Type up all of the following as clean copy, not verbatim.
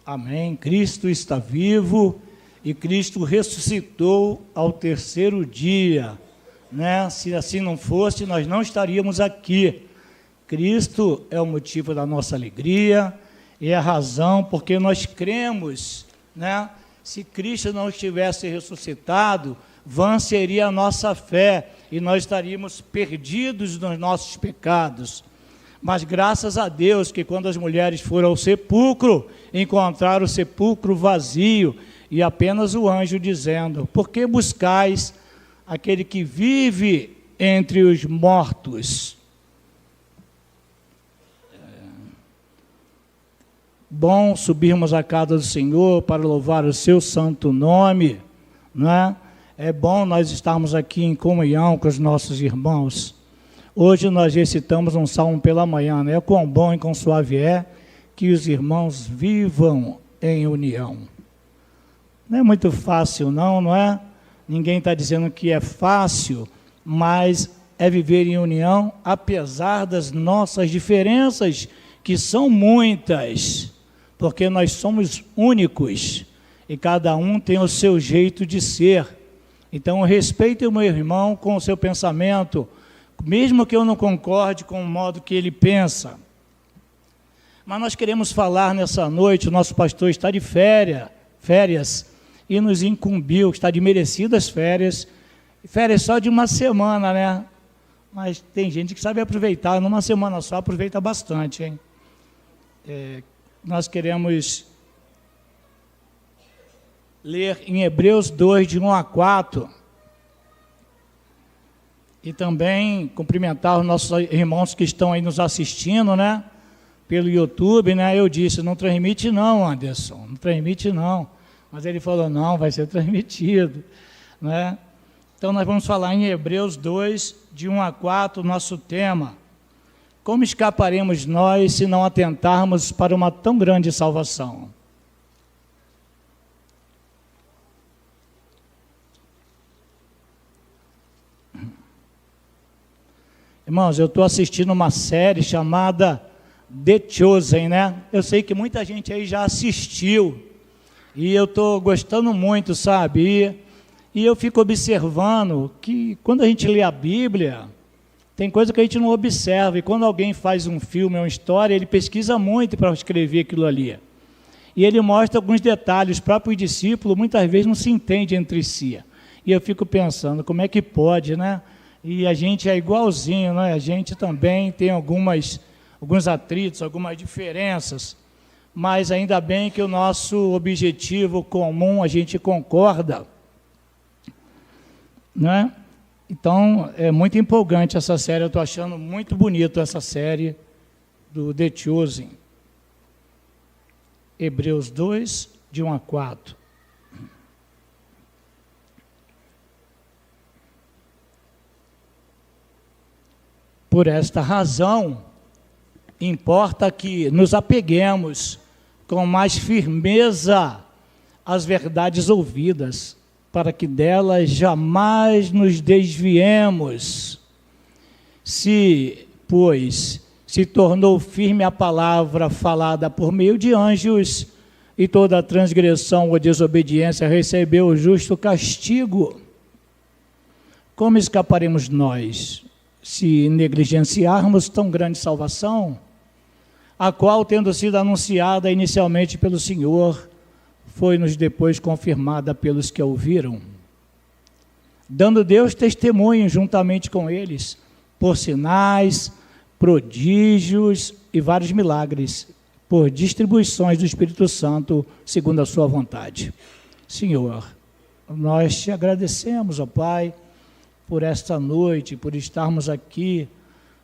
Amém. Cristo está vivo e Cristo ressuscitou ao terceiro dia, né? Se assim não fosse, nós não estaríamos aqui. Cristo é o motivo da nossa alegria e é a razão porque nós cremos, né? Se Cristo não estivesse ressuscitado, vã seria a nossa fé e nós estaríamos perdidos nos nossos pecados. Mas graças a Deus que quando as mulheres foram ao sepulcro, encontraram o sepulcro vazio e apenas o anjo dizendo: por que buscais aquele que vive entre os mortos? Bom subirmos à casa do Senhor para louvar o seu santo nome, não é? É bom nós estarmos aqui em comunhão com os nossos irmãos. Hoje nós recitamos um salmo pela manhã, né? Quão bom e quão suave é que os irmãos vivam em união. Não é muito fácil não é? Ninguém está dizendo que é fácil, mas é viver em união apesar das nossas diferenças, que são muitas, porque nós somos únicos e cada um tem o seu jeito de ser. Então, respeite o meu irmão com o seu pensamento, mesmo que eu não concorde com o modo que ele pensa. Mas nós queremos falar nessa noite, o nosso pastor está de férias, e nos incumbiu, está de merecidas férias só de uma semana, né? Mas tem gente que sabe aproveitar, numa semana só aproveita bastante, hein? Nós queremos ler em Hebreus 2, de 1 a 4, e também cumprimentar os nossos irmãos que estão aí nos assistindo, né? Pelo YouTube, né? Eu disse, não transmite não, Anderson, não transmite não. Mas ele falou, não, vai ser transmitido, né? Então nós vamos falar em Hebreus 2, de 1 a 4, nosso tema. Como escaparemos nós se não atentarmos para uma tão grande salvação? Irmãos, eu estou assistindo uma série chamada The Chosen, né? Eu sei que muita gente aí já assistiu, e eu estou gostando muito, sabe? E eu fico observando que quando a gente lê a Bíblia, tem coisa que a gente não observa, e quando alguém faz um filme ou uma história, ele pesquisa muito para escrever aquilo ali. E ele mostra alguns detalhes, os próprios discípulos muitas vezes não se entendem entre si. E eu fico pensando, como é que pode, né? E a gente é igualzinho, né? A gente também tem alguns atritos, algumas diferenças, mas ainda bem que o nosso objetivo comum a gente concorda, né? Então, é muito empolgante essa série, eu estou achando muito bonito essa série do The Chosen. Hebreus 2, de 1 a 4. Por esta razão, importa que nos apeguemos com mais firmeza às verdades ouvidas, para que delas jamais nos desviemos. Se, pois, se tornou firme a palavra falada por meio de anjos, e toda transgressão ou desobediência recebeu o justo castigo, como escaparemos nós, se negligenciarmos tão grande salvação, a qual, tendo sido anunciada inicialmente pelo Senhor, foi-nos depois confirmada pelos que a ouviram, dando Deus testemunho juntamente com eles, por sinais, prodígios e vários milagres, por distribuições do Espírito Santo, segundo a sua vontade. Senhor, nós te agradecemos, ó Pai, por esta noite, por estarmos aqui,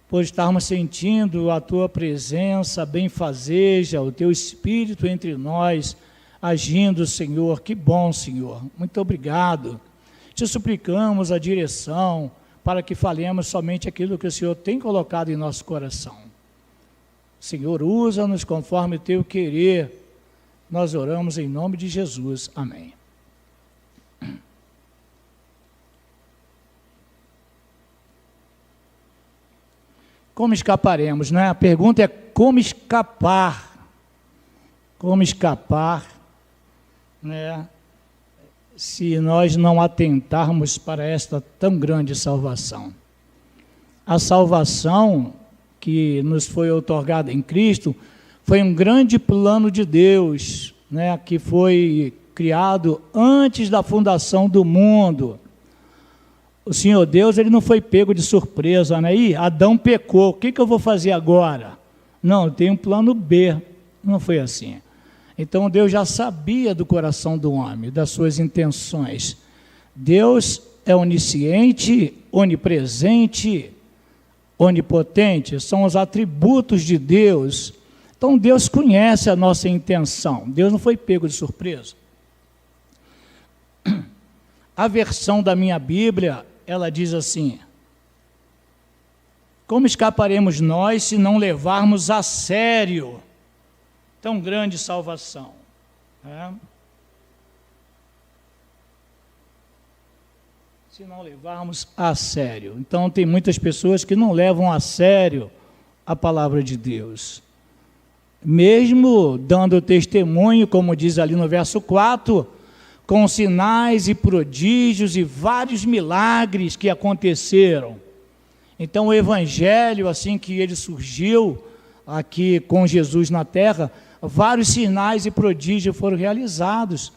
por estarmos sentindo a Tua presença benfazeja, o Teu Espírito entre nós, agindo, Senhor. Que bom, Senhor. Muito obrigado. Te suplicamos a direção para que falemos somente aquilo que o Senhor tem colocado em nosso coração. Senhor, usa-nos conforme o Teu querer. Nós oramos em nome de Jesus. Amém. Como escaparemos, né? A pergunta é como escapar. como escapar, né, se nós não atentarmos para esta tão grande salvação. A salvação que nos foi outorgada em Cristo foi um grande plano de Deus, né, que foi criado antes da fundação do mundo. O Senhor Deus, ele não foi pego de surpresa, né? Ih, Adão pecou, o que eu vou fazer agora? Não, tem um plano B. Não foi assim. Então Deus já sabia do coração do homem, das suas intenções. Deus é onisciente, onipresente, onipotente, são os atributos de Deus. Então Deus conhece a nossa intenção. Deus não foi pego de surpresa. A versão da minha Bíblia, ela diz assim: como escaparemos nós se não levarmos a sério tão grande salvação? Se não levarmos a sério. Então tem muitas pessoas que não levam a sério a palavra de Deus. Mesmo dando testemunho, como diz ali no verso 4, com sinais e prodígios e vários milagres que aconteceram. Então o evangelho, assim que ele surgiu aqui com Jesus na terra, vários sinais e prodígios foram realizados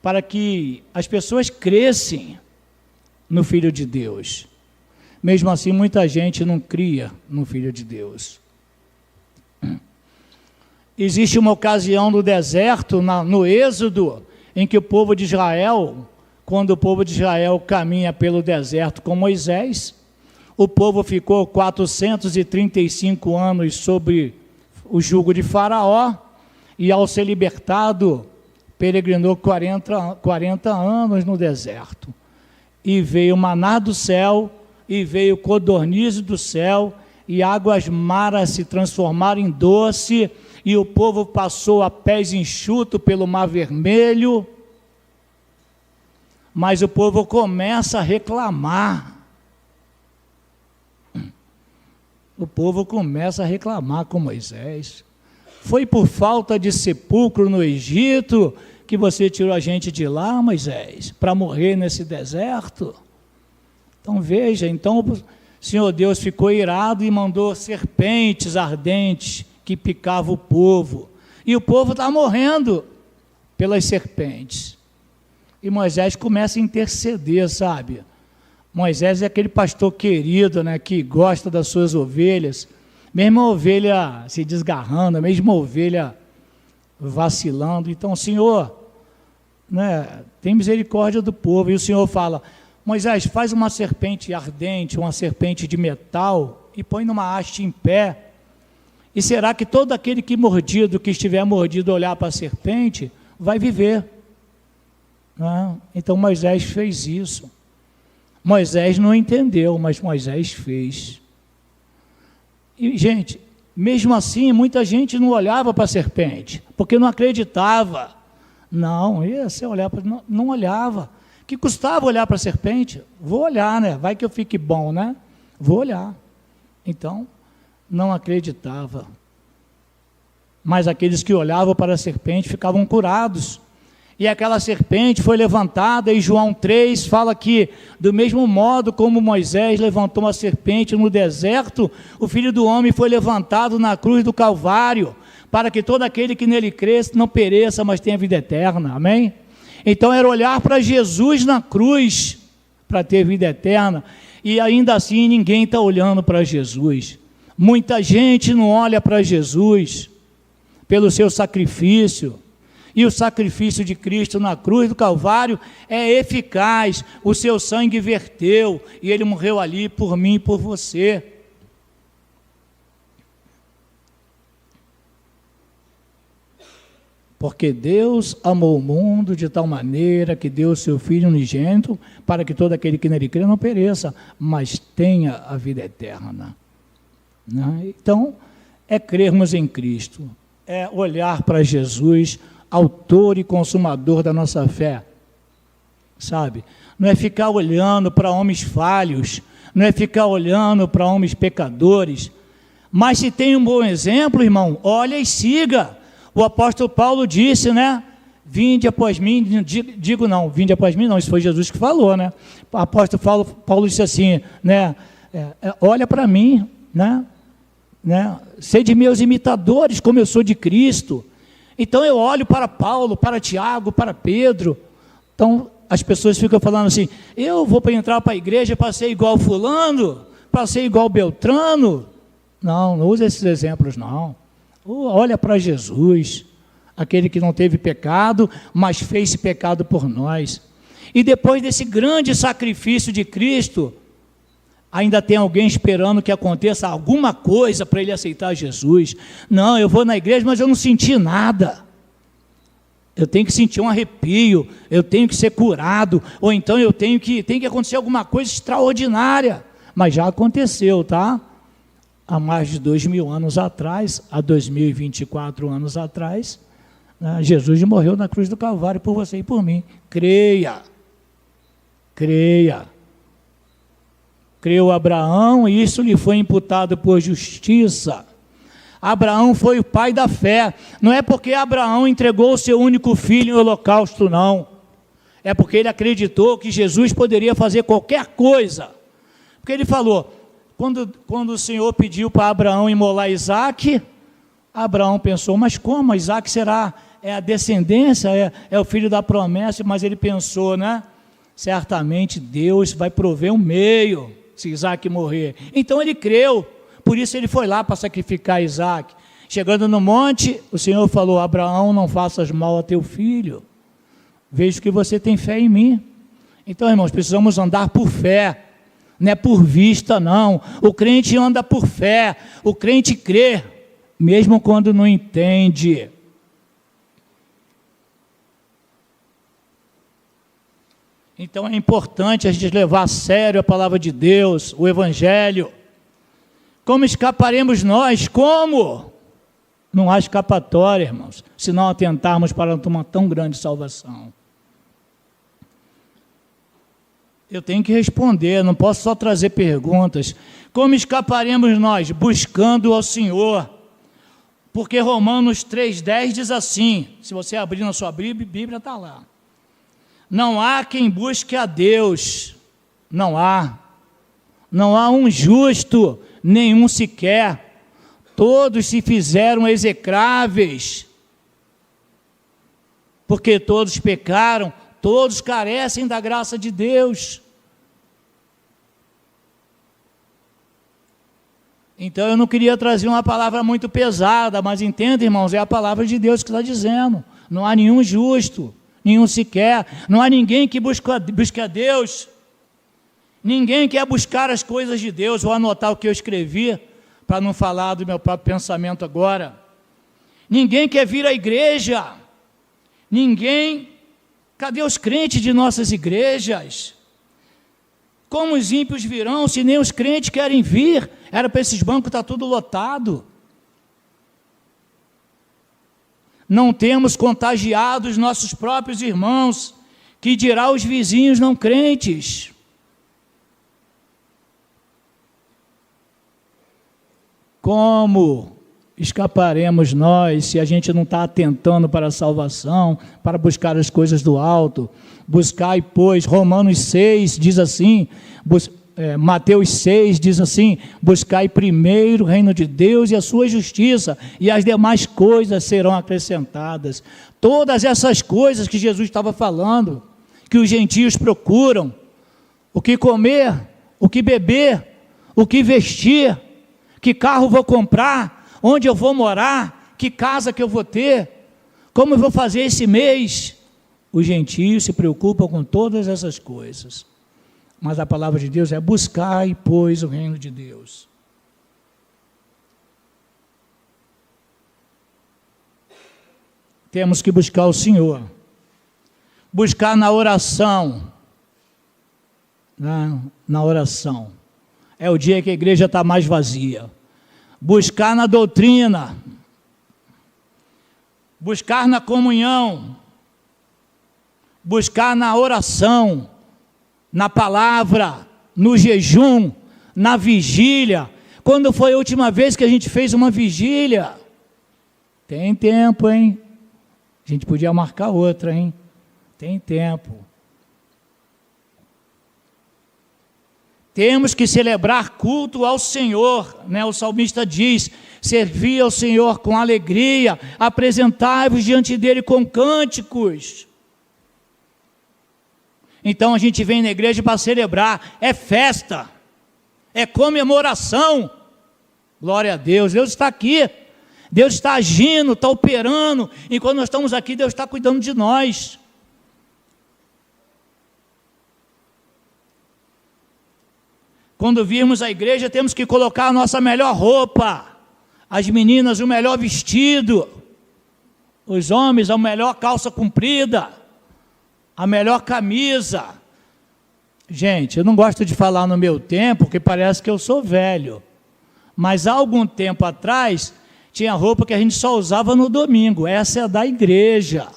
para que as pessoas crescem no Filho de Deus. Mesmo assim, muita gente não cria no Filho de Deus. Existe uma ocasião no deserto, no Êxodo, em que o povo de Israel, quando o povo de Israel caminha pelo deserto com Moisés, o povo ficou 435 anos sob o jugo de Faraó, e ao ser libertado, peregrinou 40 anos no deserto. E veio maná do céu, e veio codorniz do céu, e águas maras se transformaram em doce, e o povo passou a pés enxutos pelo Mar Vermelho. Mas o povo começa a reclamar. O povo começa a reclamar com Moisés. Foi por falta de sepulcro no Egito que você tirou a gente de lá, Moisés, para morrer nesse deserto? Então veja, então o Senhor Deus ficou irado e mandou serpentes ardentes que picavam o povo. E o povo está morrendo pelas serpentes. E Moisés começa a interceder, sabe? Moisés é aquele pastor querido, né, que gosta das suas ovelhas, mesmo a ovelha se desgarrando, mesmo a ovelha vacilando. Então, Senhor, né, tem misericórdia do povo. E o Senhor fala: Moisés, faz uma serpente ardente, uma serpente de metal, e põe numa haste em pé. E será que todo aquele que estiver mordido, olhar para a serpente, vai viver? Então Moisés fez isso. Moisés não entendeu, mas Moisés fez. E, gente, mesmo assim, muita gente não olhava para a serpente, porque não acreditava. Não, você olhava, não olhava. Que custava olhar para a serpente? Vou olhar, né? Vai que eu fique bom, né? Vou olhar. Então, não acreditava. Mas aqueles que olhavam para a serpente ficavam curados. E aquela serpente foi levantada, e João 3 fala que, do mesmo modo como Moisés levantou uma serpente no deserto, o Filho do Homem foi levantado na cruz do Calvário, para que todo aquele que nele cresça não pereça, mas tenha vida eterna. Amém? Então era olhar para Jesus na cruz, para ter vida eterna, e ainda assim ninguém está olhando para Jesus. Muita gente não olha para Jesus, pelo seu sacrifício. E o sacrifício de Cristo na cruz do Calvário é eficaz. O seu sangue verteu e ele morreu ali por mim e por você. Porque Deus amou o mundo de tal maneira que deu o seu Filho unigênito, para que todo aquele que nele crê não pereça, mas tenha a vida eterna. Então, é crermos em Cristo, é olhar para Jesus, autor e consumador da nossa fé, sabe? Não é ficar olhando para homens falhos, não é ficar olhando para homens pecadores, mas se tem um bom exemplo, irmão, olha e siga, O apóstolo Paulo disse, né? Vinde após mim, vinde após mim não, isso foi Jesus que falou, né? O apóstolo Paulo disse assim, né? Olha para mim, né? Sede meus imitadores, como eu sou de Cristo. Então eu olho para Paulo, para Tiago, para Pedro. Então as pessoas ficam falando assim, eu vou entrar para a igreja para ser igual fulano, para ser igual Beltrano. Não usa esses exemplos não. Olha para Jesus, aquele que não teve pecado, mas fez pecado por nós. E depois desse grande sacrifício de Cristo, ainda tem alguém esperando que aconteça alguma coisa para ele aceitar Jesus. Não, eu vou na igreja, mas eu não senti nada. Eu tenho que sentir um arrepio, eu tenho que ser curado, ou então tem que acontecer alguma coisa extraordinária. Mas já aconteceu, tá? Há mais de 2000 anos atrás, há 2024 anos atrás, né, Jesus morreu na cruz do Calvário por você e por mim. Creia. Creu Abraão e isso lhe foi imputado por justiça. Abraão foi o pai da fé. Não é porque Abraão entregou o seu único filho em holocausto, não. É porque ele acreditou que Jesus poderia fazer qualquer coisa. Porque ele falou, quando o Senhor pediu para Abraão imolar Isaque, Abraão pensou, mas como? Isaque será a descendência, é o filho da promessa, mas ele pensou, né? Certamente Deus vai prover um meio, se Isaque morrer. Então ele creu, por isso ele foi lá para sacrificar Isaque. Chegando no monte, o Senhor falou, Abraão, não faças mal a teu filho, vejo que você tem fé em mim. Então, irmãos, precisamos andar por fé, não é por vista, não. O crente anda por fé, o crente crê, mesmo quando não entende. Então é importante a gente levar a sério a palavra de Deus, o Evangelho. Como escaparemos nós? Como? Não há escapatória, irmãos, se não atentarmos para uma tão grande salvação. Eu tenho que responder, não posso só trazer perguntas. Como escaparemos nós? Buscando ao Senhor. Porque Romanos 3,10 diz assim, se você abrir na sua Bíblia está lá. Não há quem busque a Deus, não há um justo, nenhum sequer, todos se fizeram execráveis, porque todos pecaram, todos carecem da graça de Deus. Então eu não queria trazer uma palavra muito pesada, mas entenda, irmãos, é a palavra de Deus que está dizendo, não há nenhum justo, nenhum sequer, não há ninguém que busque a Deus, ninguém quer buscar as coisas de Deus. Vou anotar o que eu escrevi, para não falar do meu próprio pensamento agora. Ninguém quer vir à igreja, cadê os crentes de nossas igrejas? Como os ímpios virão, se nem os crentes querem vir? Era para esses bancos estar tudo lotado. Não temos contagiado os nossos próprios irmãos, que dirá os vizinhos não crentes. Como escaparemos nós se a gente não está atentando para a salvação, para buscar as coisas do alto? Buscai, pois, Romanos 6 diz assim, Mateus 6 diz assim, buscai primeiro o reino de Deus e a sua justiça, e as demais coisas serão acrescentadas. Todas essas coisas que Jesus estava falando, que os gentios procuram, o que comer, o que beber, o que vestir, que carro vou comprar, onde eu vou morar, que casa que eu vou ter, como eu vou fazer esse mês. Os gentios se preocupam com todas essas coisas. Mas a palavra de Deus é buscar, pois, o reino de Deus. Temos que buscar o Senhor. Buscar na oração. Na oração. É o dia que a igreja está mais vazia. Buscar na doutrina. Buscar na comunhão. Buscar na oração. Na palavra, no jejum, na vigília. Quando foi a última vez que a gente fez uma vigília? Tem tempo, hein? A gente podia marcar outra, hein? Tem tempo. Temos que celebrar culto ao Senhor, né? O salmista diz: servir ao Senhor com alegria, apresentai-vos diante dele com cânticos. Então a gente vem na igreja para celebrar, é festa, é comemoração. Glória a Deus, Deus está aqui, Deus está agindo, está operando, e quando nós estamos aqui, Deus está cuidando de nós. Quando virmos a igreja, temos que colocar a nossa melhor roupa, as meninas o melhor vestido, os homens a melhor calça comprida, a melhor camisa. Gente, eu não gosto de falar no meu tempo, porque parece que eu sou velho, mas há algum tempo atrás, tinha roupa que a gente só usava no domingo, essa é da igreja.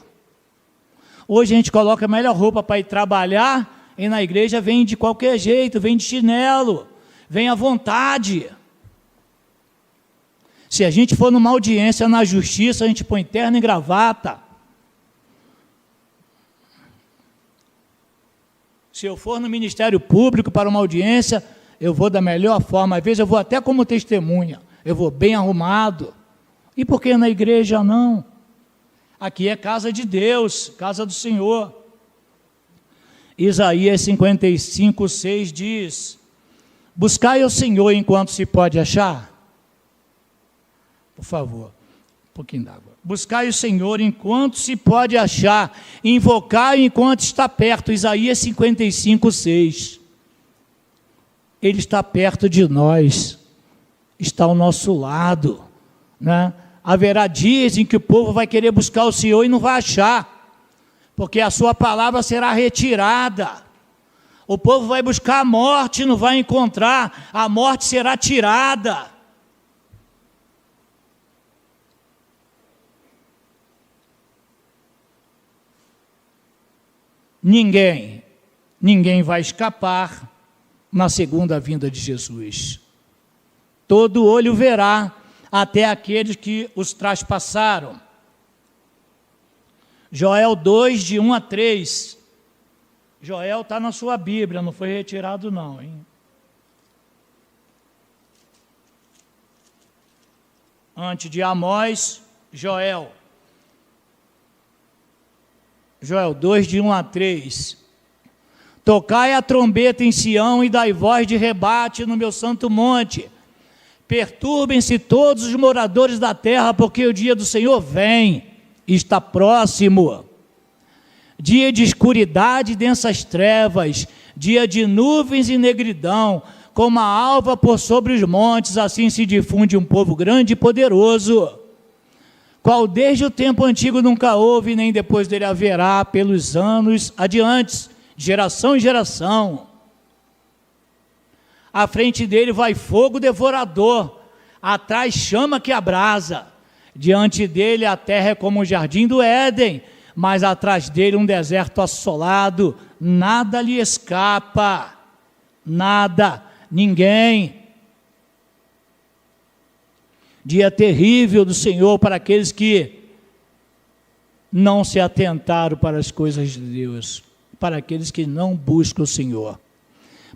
Hoje a gente coloca a melhor roupa para ir trabalhar, e na igreja vem de qualquer jeito, vem de chinelo, vem à vontade. Se a gente for numa audiência na justiça, a gente põe terno e gravata. Se eu for no Ministério Público para uma audiência, eu vou da melhor forma, às vezes eu vou até como testemunha, eu vou bem arrumado. E por que na igreja não? Aqui é casa de Deus, casa do Senhor. Isaías 55, 6 diz: buscai ao Senhor enquanto se pode achar. Por favor, um pouquinho d'água. Buscai o Senhor enquanto se pode achar, invocai enquanto está perto. Isaías 55, 6. Ele está perto de nós, está ao nosso lado, né? Haverá dias em que o povo vai querer buscar o Senhor e não vai achar, porque a sua palavra será retirada. O povo vai buscar a morte e não vai encontrar, a morte será tirada. Ninguém vai escapar na segunda vinda de Jesus. Todo olho verá, até aqueles que os traspassaram. Joel 2, de 1 a 3. Joel está na sua Bíblia, não foi retirado não, hein? Antes de Amós, Joel. Joel 2, de 1 a 3. Tocai a trombeta em Sião e dai voz de rebate no meu santo monte. Perturbem-se todos os moradores da terra, porque o dia do Senhor vem, está próximo. Dia de escuridade e densas trevas, dia de nuvens e negridão, como a alva por sobre os montes, assim se difunde um povo grande e poderoso, qual desde o tempo antigo nunca houve, nem depois dele haverá pelos anos adiante, geração em geração. À frente dele vai fogo devorador, atrás chama que abrasa. Diante dele a terra é como um jardim do Éden, mas atrás dele um deserto assolado. Nada lhe escapa, nada, ninguém. Dia terrível do Senhor para aqueles que não se atentaram para as coisas de Deus, para aqueles que não buscam o Senhor,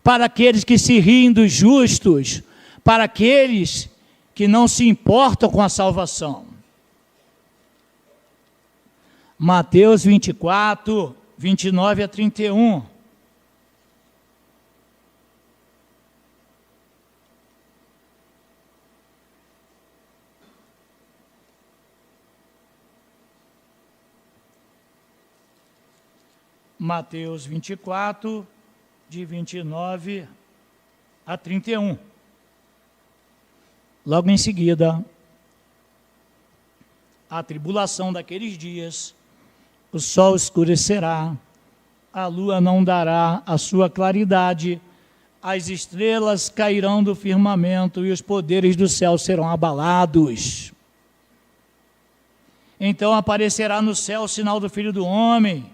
para aqueles que se riem dos justos, para aqueles que não se importam com a salvação. Mateus 24, 29 a 31. Mateus 24, de 29 a 31. Logo em seguida, a tribulação daqueles dias, o sol escurecerá, a lua não dará a sua claridade, as estrelas cairão do firmamento e os poderes do céu serão abalados. Então aparecerá no céu o sinal do Filho do Homem.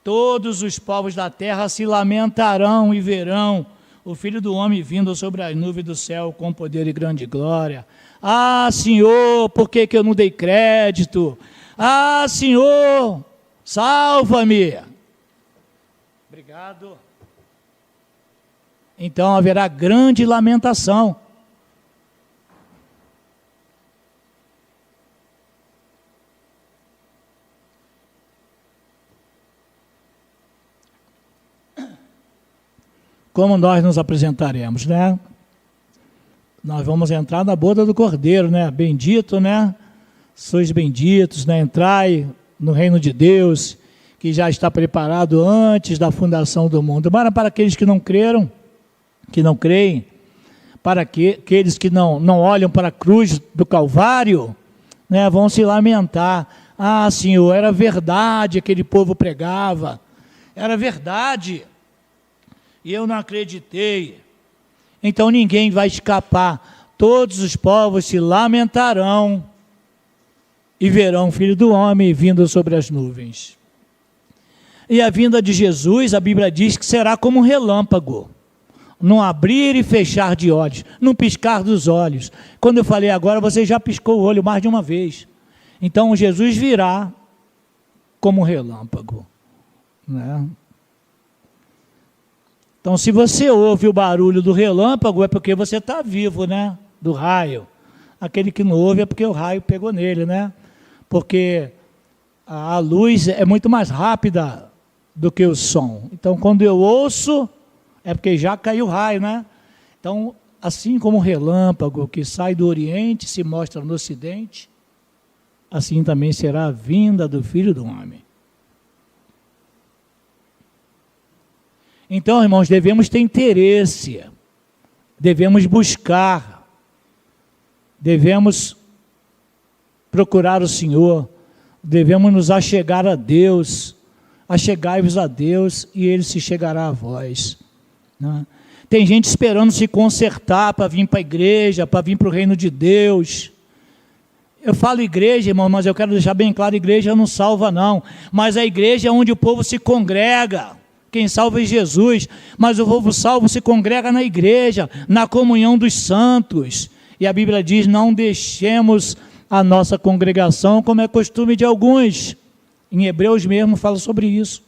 Todos os povos da terra se lamentarão e verão o Filho do Homem vindo sobre as nuvens do céu com poder e grande glória. Ah, Senhor, por que eu não dei crédito? Ah, Senhor, salva-me. Obrigado. Então haverá grande lamentação. Como nós nos apresentaremos, né? Nós vamos entrar na boda do Cordeiro, né? Bendito, né? Sois benditos, né? Entrai no reino de Deus, que já está preparado antes da fundação do mundo. Mas para aqueles que não creram, que não creem, para aqueles que não olham para a cruz do Calvário, né? Vão se lamentar. Ah, Senhor, era verdade aquele povo pregava, era verdade, e eu não acreditei. Então ninguém vai escapar, todos os povos se lamentarão e verão o Filho do Homem vindo sobre as nuvens. E a vinda de Jesus, a Bíblia diz que será como um relâmpago, num abrir e fechar de olhos, num piscar dos olhos. Quando eu falei agora, você já piscou o olho mais de uma vez. Então Jesus virá como um relâmpago, né? Então, se você ouve o barulho do relâmpago, é porque você está vivo, né? Do raio. Aquele que não ouve é porque o raio pegou nele, né? Porque a luz é muito mais rápida do que o som. Então, quando eu ouço, é porque já caiu o raio, né? Então, assim como o relâmpago que sai do Oriente se mostra no Ocidente, assim também será a vinda do Filho do Homem. Então, irmãos, devemos ter interesse, devemos buscar, devemos procurar o Senhor, devemos nos achegar a Deus. Achegai-vos a Deus e Ele se chegará a vós, né? Tem gente esperando se consertar para vir para a igreja, para vir para o reino de Deus. Eu falo igreja, irmão, mas eu quero deixar bem claro, igreja não salva não, mas a igreja é onde o povo se congrega. Quem salva é Jesus, mas o povo salvo se congrega na igreja, na comunhão dos santos. E a Bíblia diz, não deixemos a nossa congregação, como é costume de alguns. Em Hebreus mesmo fala sobre isso.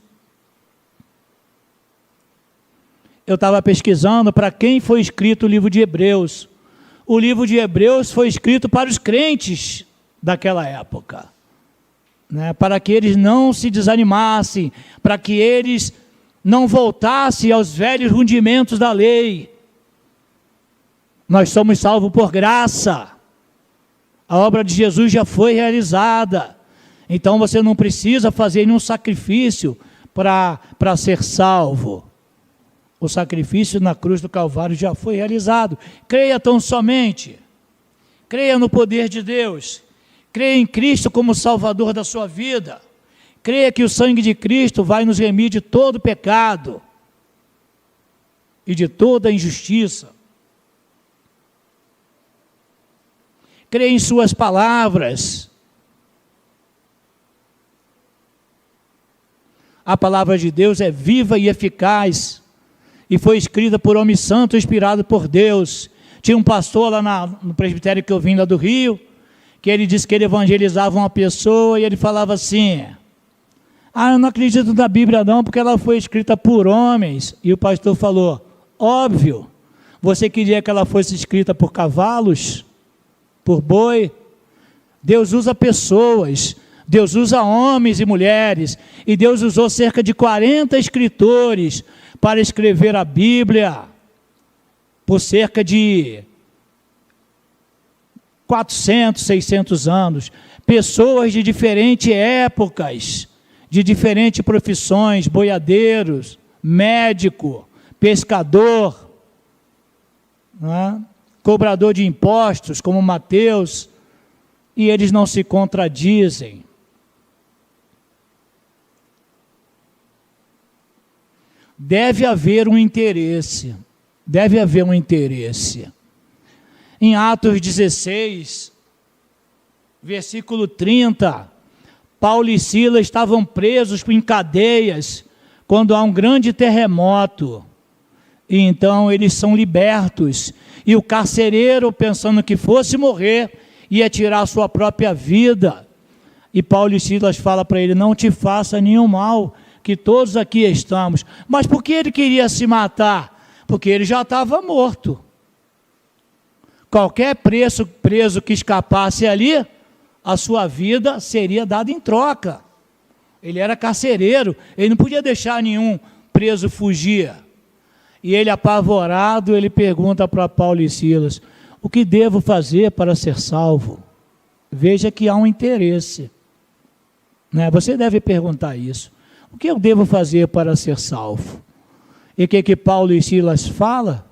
Eu estava pesquisando para quem foi escrito o livro de Hebreus. O livro de Hebreus foi escrito para os crentes daquela época, né? Para que eles não se desanimassem, para que eles não voltassem aos velhos rudimentos da lei. Nós somos salvos por graça. A obra de Jesus já foi realizada. Então você não precisa fazer nenhum sacrifício para ser salvo. O sacrifício na cruz do Calvário já foi realizado. Creia tão somente. Creia no poder de Deus. Creia em Cristo como Salvador da sua vida. Creia que o sangue de Cristo vai nos remir de todo pecado e de toda injustiça. Creia em suas palavras. A palavra de Deus é viva e eficaz e foi escrita por homem santo, inspirado por Deus. Tinha um pastor lá no presbitério que eu vim lá do Rio, que ele disse que ele evangelizava uma pessoa e ele falava assim: eu não acredito na Bíblia não, porque ela foi escrita por homens. E o pastor falou: óbvio, você queria que ela fosse escrita por cavalos, por boi? Deus usa pessoas, Deus usa homens e mulheres, e Deus usou cerca de 40 escritores para escrever a Bíblia, por cerca de 400, 600 anos, pessoas de diferentes épocas, de diferentes profissões, boiadeiros, médico, pescador, né? Cobrador de impostos, como Mateus, e eles não se contradizem. Deve haver um interesse, Em Atos 16, versículo 30, Paulo e Silas estavam presos em cadeias, quando há um grande terremoto, E então eles são libertos. E o carcereiro, pensando que fosse morrer, ia tirar a sua própria vida. E Paulo e Silas falam para ele: não te faça nenhum mal, que todos aqui estamos. Mas por que ele queria se matar? Porque ele já estava morto. Qualquer preso que escapasse ali, a sua vida seria dada em troca. Ele era carcereiro, ele não podia deixar nenhum preso fugir. E ele, apavorado, ele pergunta para Paulo e Silas: o que devo fazer para ser salvo? Veja que há um interesse, né? Você deve perguntar isso: o que eu devo fazer para ser salvo? E o que Paulo e Silas falam?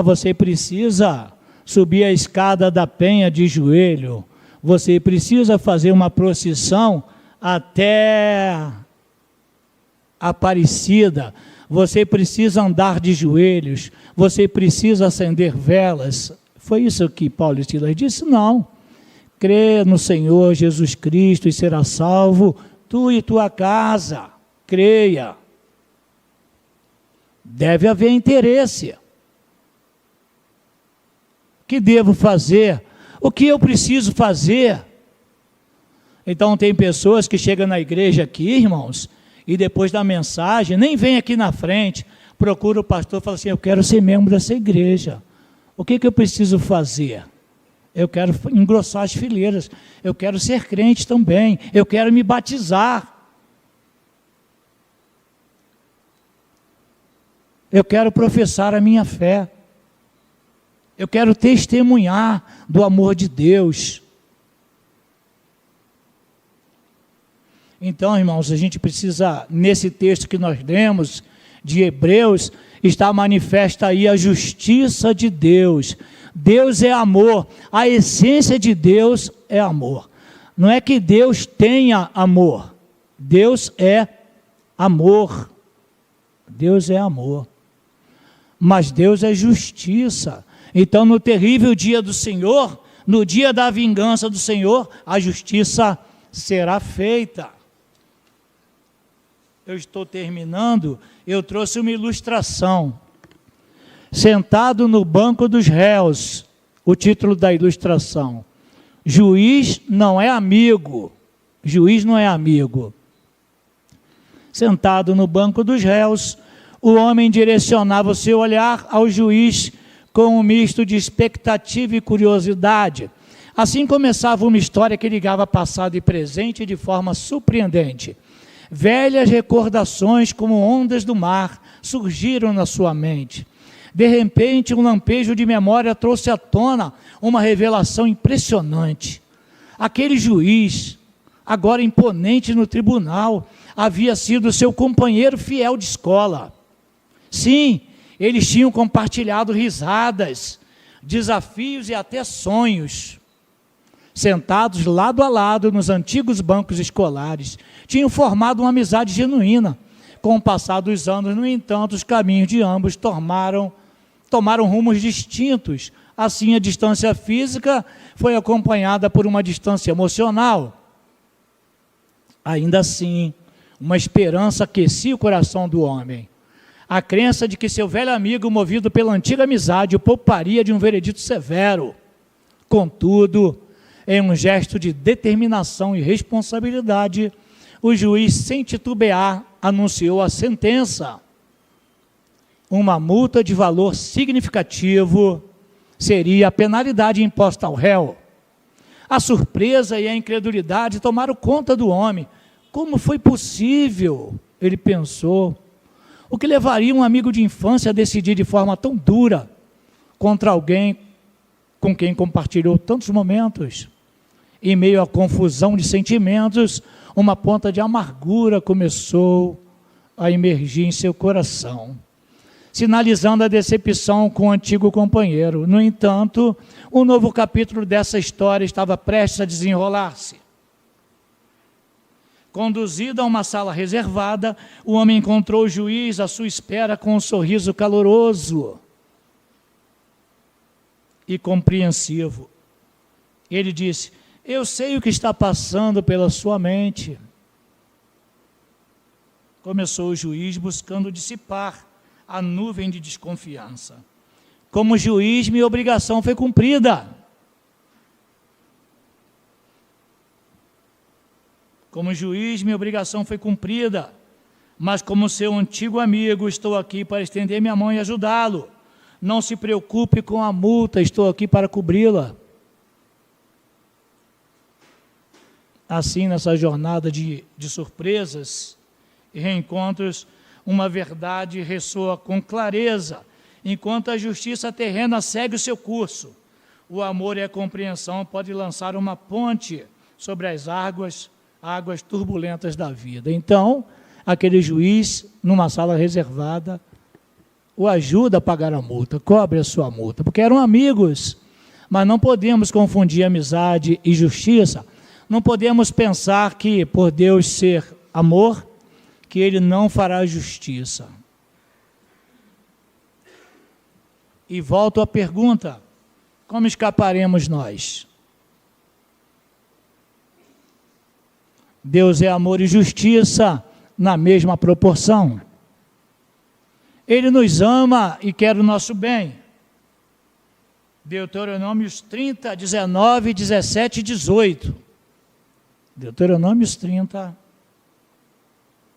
Você precisa subir a escada da penha de joelho, você precisa fazer uma procissão até Aparecida, você precisa andar de joelhos, você precisa acender velas. Foi isso que Paulo e Silas disse? Não. Crê no Senhor Jesus Cristo e será salvo, tu e tua casa. Creia. Deve haver interesse. O que devo fazer? O que eu preciso fazer? Então tem pessoas que chegam na igreja aqui, irmãos, e depois da mensagem, nem vem aqui na frente, procura o pastor e fala assim: eu quero ser membro dessa igreja. O que eu preciso fazer? Eu quero engrossar as fileiras, eu quero ser crente também, eu quero me batizar. Eu quero professar a minha fé. Eu quero testemunhar do amor de Deus. Então, irmãos, a gente precisa, nesse texto que nós lemos, de Hebreus, está manifesta aí a justiça de Deus. Deus é amor, a essência de Deus é amor. Não é que Deus tenha amor, Deus é amor. Deus é amor. Mas Deus é justiça. Então, no terrível dia do Senhor, no dia da vingança do Senhor, a justiça será feita. Eu estou terminando, eu trouxe uma ilustração. Sentado no banco dos réus, o título da ilustração: juiz não é amigo. Juiz não é amigo. Sentado no banco dos réus, o homem direcionava o seu olhar ao juiz com um misto de expectativa e curiosidade. Assim começava uma história que ligava passado e presente de forma surpreendente. Velhas recordações, como ondas do mar, surgiram na sua mente. De repente, um lampejo de memória trouxe à tona uma revelação impressionante. Aquele juiz, agora imponente no tribunal, havia sido seu companheiro fiel de escola. Sim, eles tinham compartilhado risadas, desafios e até sonhos. Sentados lado a lado nos antigos bancos escolares, tinham formado uma amizade genuína. Com o passar dos anos, no entanto, os caminhos de ambos tomaram rumos distintos. Assim, a distância física foi acompanhada por uma distância emocional. Ainda assim, uma esperança aquecia o coração do homem. A crença de que seu velho amigo, movido pela antiga amizade, o pouparia de um veredito severo. Contudo, em um gesto de determinação e responsabilidade, o juiz, sem titubear, anunciou a sentença. Uma multa de valor significativo seria a penalidade imposta ao réu. A surpresa e a incredulidade tomaram conta do homem. Como foi possível? Ele pensou. O que levaria um amigo de infância a decidir de forma tão dura contra alguém com quem compartilhou tantos momentos? Em meio à confusão de sentimentos, uma ponta de amargura começou a emergir em seu coração, sinalizando a decepção com o antigo companheiro. No entanto, um novo capítulo dessa história estava prestes a desenrolar-se. Conduzido a uma sala reservada, o homem encontrou o juiz à sua espera com um sorriso caloroso e compreensivo. Ele disse: eu sei o que está passando pela sua mente. Começou o juiz buscando dissipar a nuvem de desconfiança. Como juiz, minha obrigação foi cumprida. Como juiz, minha obrigação foi cumprida. Mas como seu antigo amigo, estou aqui para estender minha mão e ajudá-lo. Não se preocupe com a multa, estou aqui para cobri-la. Assim, nessa jornada de surpresas e reencontros, uma verdade ressoa com clareza. Enquanto a justiça terrena segue o seu curso, o amor e a compreensão podem lançar uma ponte sobre as águas turbulentas da vida. Então, aquele juiz, numa sala reservada, o ajuda a pagar a multa, cobre a sua multa, porque eram amigos, mas não podemos confundir amizade e justiça. Não podemos pensar que, por Deus ser amor, que Ele não fará justiça. E volto à pergunta, como escaparemos nós? Deus é amor e justiça na mesma proporção. Ele nos ama e quer o nosso bem. Deuteronômios 30, 19, 17 e 18. Deuteronômios 30,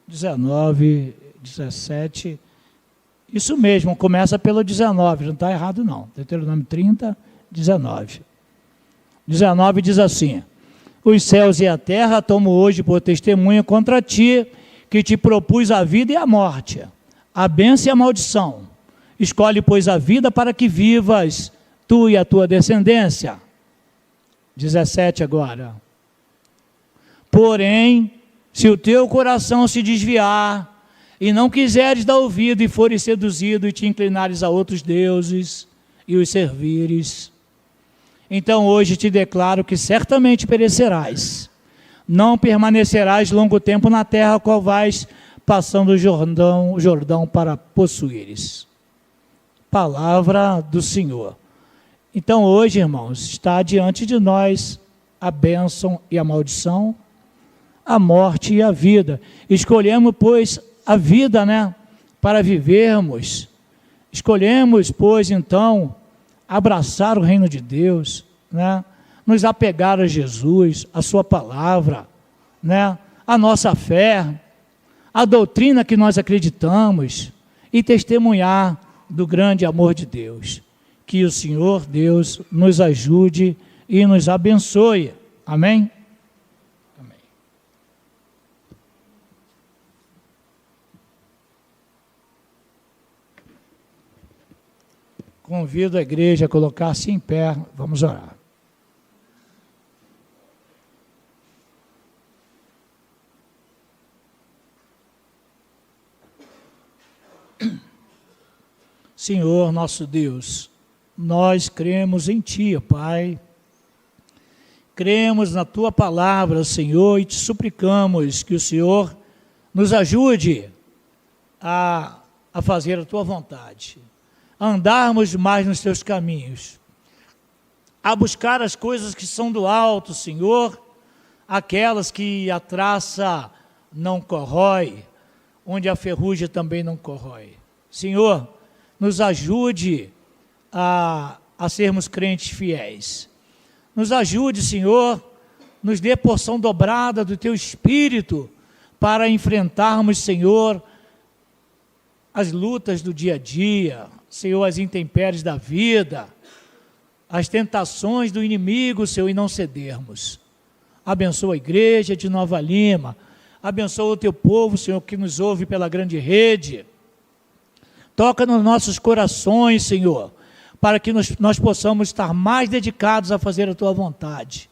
19, 17. Isso mesmo, começa pelo 19, não está errado não. Deuteronômio 30, 19. 19 diz assim: os céus e a terra tomo hoje por testemunha contra ti, que te propus a vida e a morte, a bênção e a maldição. Escolhe, pois, a vida para que vivas, tu e a tua descendência. 17 agora. Porém, se o teu coração se desviar, e não quiseres dar ouvido, e fores seduzido, e te inclinares a outros deuses, e os servires, então hoje te declaro que certamente perecerás. Não permanecerás longo tempo na terra, a qual vais passando o Jordão para possuíres. Palavra do Senhor. Então hoje, irmãos, está diante de nós a bênção e a maldição, a morte e a vida. Escolhemos, pois, a vida, para vivermos. Escolhemos, pois, então, abraçar o reino de Deus, nos apegar a Jesus, a sua palavra, a nossa fé, a doutrina que nós acreditamos e testemunhar do grande amor de Deus. Que o Senhor Deus nos ajude e nos abençoe. Amém? Amém. Convido a igreja a colocar-se em pé, vamos orar. Senhor, nosso Deus, nós cremos em Ti, Pai, cremos na Tua palavra, Senhor, e te suplicamos que o Senhor nos ajude a fazer a Tua vontade, a andarmos mais nos Teus caminhos, a buscar as coisas que são do alto, Senhor, aquelas que a traça não corrói, onde a ferrugem também não corrói. Senhor, nos ajude a sermos crentes fiéis. Nos ajude, Senhor, nos dê porção dobrada do Teu Espírito para enfrentarmos, Senhor, as lutas do dia a dia, Senhor, as intempéries da vida, as tentações do inimigo, Senhor, e não cedermos. Abençoa a igreja de Nova Lima, abençoa o Teu povo, Senhor, que nos ouve pela grande rede. Toca nos nossos corações, Senhor, para que nós possamos estar mais dedicados a fazer a Tua vontade.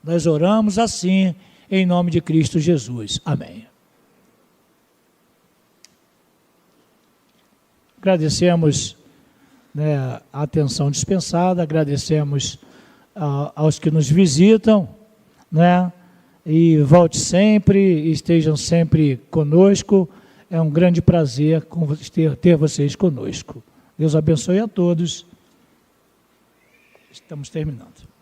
Nós oramos assim, em nome de Cristo Jesus. Amém. Agradecemos a atenção dispensada, agradecemos aos que nos visitam, e volte sempre, estejam sempre conosco. É um grande prazer ter vocês conosco. Deus abençoe a todos. Estamos terminando.